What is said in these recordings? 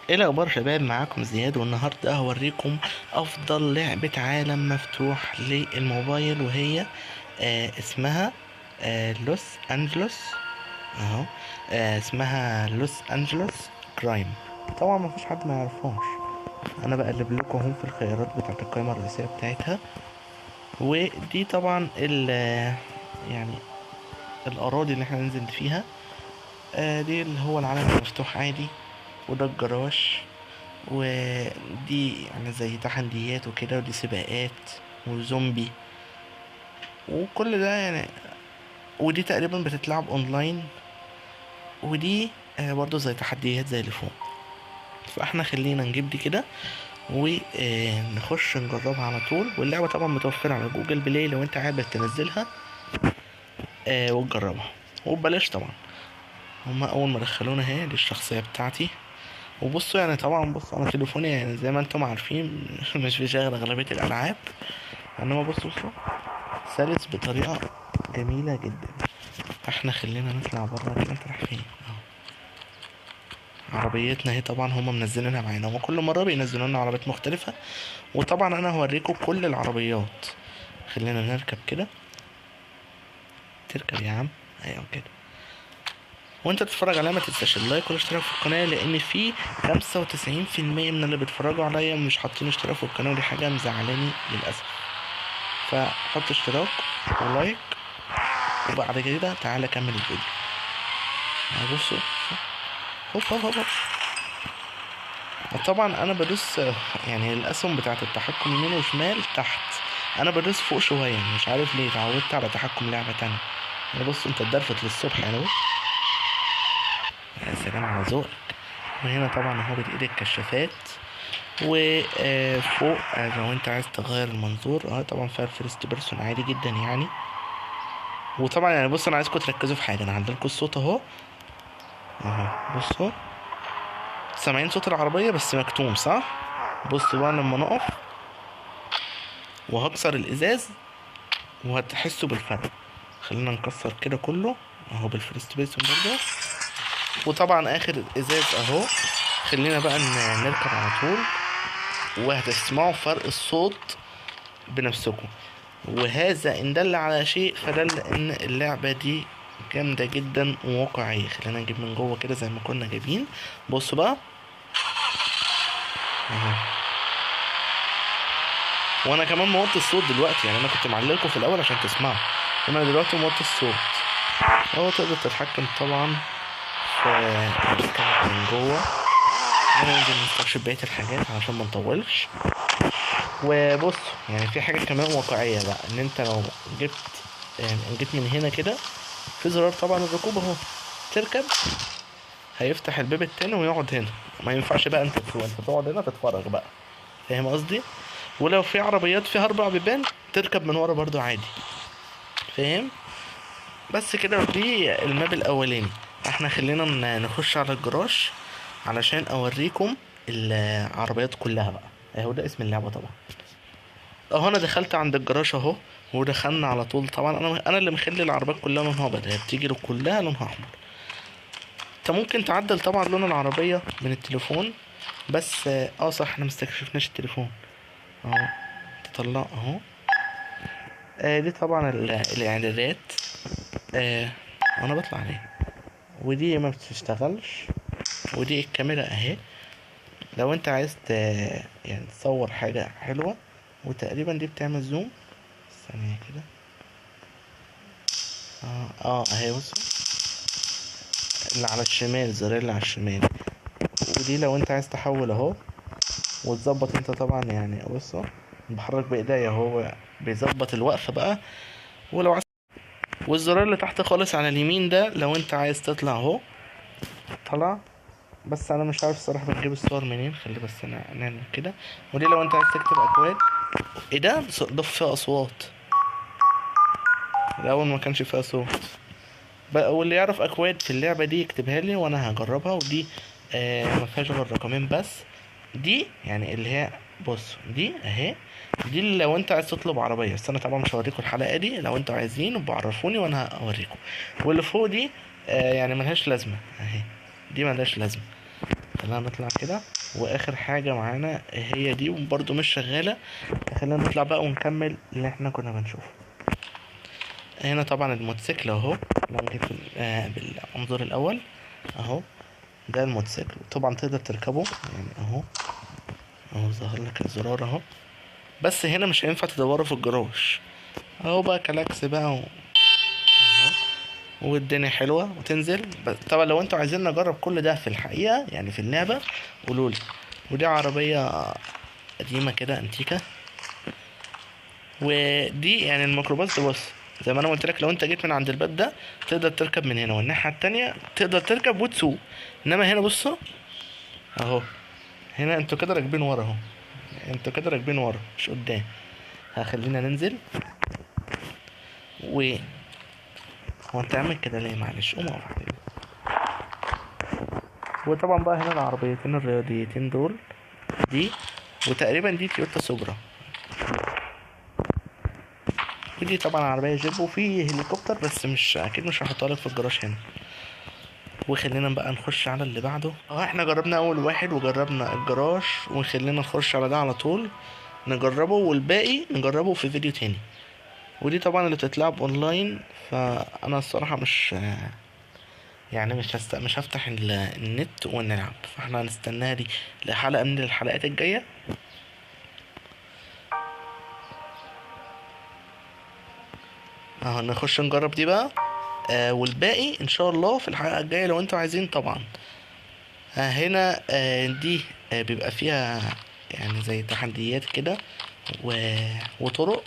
ايه الاخبار شباب؟ معاكم زياد، والنهارده هوريكم افضل لعبة عالم مفتوح للموبايل، وهي اسمها لوس انجلوس اهو. اسمها لوس انجلوس كرايم. طبعا ما فيش حد ما يعرفهاش. انا بقلب لكم اهو في الخيارات بتاعت القائمة الرئيسية بتاعتها. ودي طبعا ال يعني الاراضي اللي احنا ننزل فيها. دي اللي هو العالم المفتوح عادي، وده الجراج، ودي يعني زي تحديات وكده، ودي سباقات وزومبي وكل ده يعني. ودي تقريبا بتتلعب اونلاين، ودي برضه زي تحديات زي اللي فوق. فاحنا خلينا نجيب دي كده ونخش نجربها على طول. واللعبة طبعا متوفرة على جوجل بلاي لو انت حابب تنزلها وتجربها، وببلاش طبعا. هما اول ما دخلونا اهي دي الشخصية بتاعتي. وبصوا يعني طبعا، بصوا انا تليفوني يعني زي ما انتم عارفين مش بيشغل اغلبية الالعاب، انما بصوا سلس بطريقة جميلة جدا. احنا خلينا نطلع بره كده. انت رايح فين؟ اهو عربيتنا اهي. طبعا هما منزلينها معانا، هما كل مرة بينزلوا لنا عربيات مختلفة، وطبعا انا هوريكم كل العربيات. خلينا نركب كده. تركب يا عم. ايوه كده. وانت بتتفرج عليا ما تنساش اللايك والاشتراك في القناة، لان في 95% من اللي بيتفرجوا عليا مش حاطين اشتراك في القناة، ودي حاجة مزعلاني للأسف. فحط اشتراك ولايك، وبعد كده تعالى كمل الفيديو. بصوا، هوب هوب هوب. طبعا انا بدوس يعني الاسهم بتاعت التحكم يمين وشمال تحت، انا بدوس فوق شويه مش عارف ليه، اتعودت على تحكم لعبه تانية. يعني بص انت اتدرفت للصبح يعني. بص يا سلام على ذوقك. وهنا طبعا اهو بايد الكشافات، وفوق لو انت عايز تغير المنظور طبعا فيها الفيرست بيرسون عادي جدا يعني. وطبعا يعني بص انا عايزكم تركزوا في حاجه، انا هعدلكوا الصوت اهو. بصوا، سامعين صوت العربيه بس مكتوم صح؟ بصوا بقى لما نقف وهكسر الازاز وهتحسوا بالفرق. خلينا نكسر كده كله اهو بالفيرست بيرسون برضه. وطبعا اخر الازاز اهو. خلينا بقى نركب على طول، وهتسمعوا فرق الصوت بنفسكم. وهذا ان دل على شيء فدل ان اللعبة دي جامدة جدا وواقعية. خلينا نجيب من جوه كده زي ما كنا جايبين. بصوا بقى اهو. وانا كمان موطي الصوت دلوقتي، يعني انا كنت معلقكم في الاول عشان تسمعوا، وانا دلوقتي موطي الصوت اهو. تقدر تتحكم طبعا في الكاميرا من جوه. هننزل نستكشف بقية الحاجات علشان ما نطولش. وبص يعني في حاجة كمان واقعية بقى، ان انت لو جبت يعني جيت من هنا كده في زرار طبعا الركوب اهو، تركب هيفتح الباب التاني ويقعد هنا. ما ينفعش بقى انت تسوق، انت تقعد هنا تتفرج بقى. فاهم قصدي؟ ولو في عربيات فيها 4 بيبان تركب من ورا برضو عادي. فاهم؟ بس كده. دي الماب الاولاني. احنا خلينا نخش على الجراج علشان اوريكم العربيات كلها بقى. اهو ده اسم اللعبة طبعا. اهو انا دخلت عند الجراج اهو، ودخلنا على طول. طبعا انا اللي مخلي العربيات كلها لونها ابيض، هي بتيجي كلها لونها احمر. انت ممكن تعدل طبعا لون العربية من التليفون، بس صح احنا مستكشفناش التليفون اهو. تطلع اهو. دي طبعا الاعدادات. آه انا بطلع عليه. ودي ما بتشتغلش. ودي الكاميرا اهي، لو انت عايز يعني تصور حاجة حلوة. وتقريبا دي بتعمل زوم. ثانية كده. اهي بص، اللي على الشمال، الزرار اللي على الشمال. ودي لو انت عايز تحول اهو وتظبط انت طبعا يعني. بصوا بحرك بايديا، هو بيظبط الوقفة بقى. ولو عايز، والزرار اللي تحت خالص على اليمين ده لو انت عايز تطلع اهو طلع. بس انا مش عارف الصراحة بتجيب الصور منين. خلي بس انا نعمل كده. ودي لو انت عايز تكتب اكواد. ايه ده فيها اصوات. الاول ما كانش فيها صوت بقى. واللي يعرف اكواد في اللعبة دي يكتبها لي وانا هجربها. ودي ما فيهاش غير رقمين بس. دي يعني اللي هي، بص دي اهي. دي اللي لو انت عايز تطلب عربية، بس انا طبعا مش هوريكم الحلقة دي. لو انتوا عايزين بعرفوني وانا هوريكم. واللي فوق دي يعني ملهاش لازمة اهي. دي ملهاش لازمة. خلينا نطلع كده. واخر حاجة معانا هي دي وبرضو مش شغالة. خلينا نطلع بقى ونكمل اللي احنا كنا بنشوفه. هنا طبعا الموتوسيكل اهو. لو جيت بالمنظور الاول اهو، ده الموتوسيكل. طبعا تقدر تركبه يعني اهو ظهر لك الزرار اهو. بس هنا مش هينفع تدوره في الجراج اهو بقى، كلاكس بقى اهو. والدنيا حلوة وتنزل. بس طبعا لو انتوا عايزين نجرب كل ده في الحقيقة يعني في اللعبة قولولي. ودي عربية قديمة كده انتيكة. ودي يعني الميكروباص ده، بص زي ما انا قلت لك، لو انت جيت من عند الباب ده تقدر تركب من هنا، والناحية التانية تقدر تركب وتسوق. انما هنا بصوا اهو، هنا انتوا كده راكبين ورا اهو، انتوا كده راكبين ورا مش قدام. هخلينا ننزل. هو انت عامل كده ليه؟ معلش قوم اقف عليه. وطبعا بقى هنا العربيتين الرياضيتين دول، دي وتقريبا دي تويوتا سوبرا. ودي طبعا عربية جيب، وفي هليكوبتر بس مش اكيد مش هحطها لك في الجراج هنا. وخلينا بقى نخش على اللي بعده. احنا جربنا اول واحد وجربنا الجراج، وخلينا نخش على ده على طول نجربه، والباقي نجربه في فيديو تاني. ودي طبعا اللي بتتلعب اونلاين. فانا الصراحة مش يعني مش هفتح النت ونلعب، فاحنا هنستناها دي لحلقة من الحلقات الجاية. اهو نخش نجرب دي بقى. والباقي ان شاء الله في الحلقة الجاية لو انتوا عايزين طبعا. هنا دي بيبقى فيها يعني زي تحديات كده وطرق،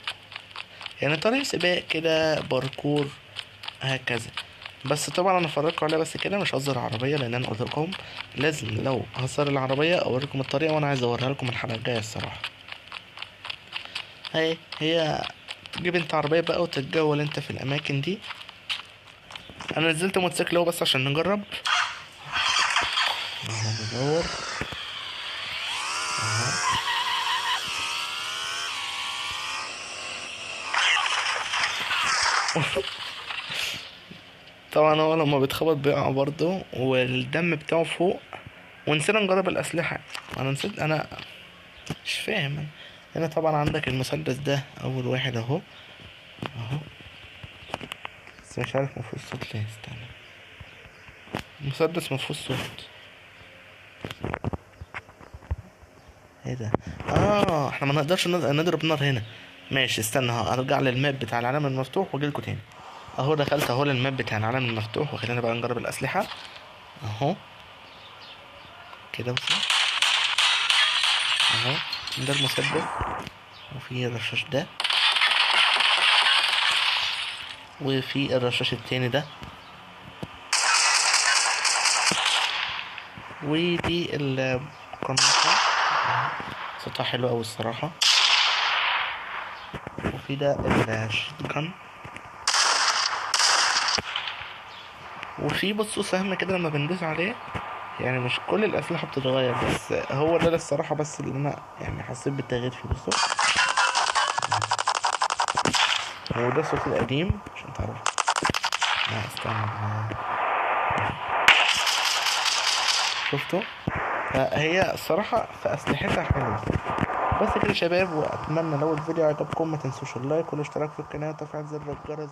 يعني طريق سباق كده، باركور، هكذا. بس طبعا انا فرجتكم عليها بس كده، مش هظهر العربيه لان انا قلت لكم لازم لو هظهر العربيه اوريكم الطريقه، وانا عايز اوريها لكم الحلقه الجايه الصراحه. هي تجيب انت عربيه بقى وتتجول انت في الاماكن دي. انا نزلت موتوسيكل اهو بس عشان نجرب. اهو بدور طبعا هو لما بيتخبط بيقع برضه والدم بتاعه فوق. ونسينا نجرب الاسلحه. انا نسيت، انا مش فاهم. هنا طبعا عندك المسدس ده اول واحد اهو بس مش عارف مفيهوش صوت ليه، استنى. المسدس مفيهوش صوت. ايه ده؟ احنا ما نقدرش نضرب نار هنا. ماشي استنى، هرجع للماب بتاع العالم المفتوح واجيلكوا تاني. اهو دخلت اهو للماب بتاع العالم المفتوح، وخلينا بقى نجرب الاسلحه اهو كده. بص اهو، ده المسدس، وفي الرشاش ده، وفي الرشاش التاني ده، ودي القناصة صوتها حلو اوي الصراحة. وفي ده الشوت جان. وفي بصوا سهم كده لما بندوس عليه، يعني مش كل الأسلحة بتتغير، بس هو ده الصراحة بس اللي أنا يعني حسيت بالتغيير فيه. بصوا هو ده الصوت القديم عشان تعرفوا. استنى شفتوا؟ فهي الصراحة في أسلحتها حلوة. بس كده يا شباب، وأتمنى لو الفيديو عجبكم ما تنسوش اللايك والاشتراك في القناة وتفعيل زر الجرس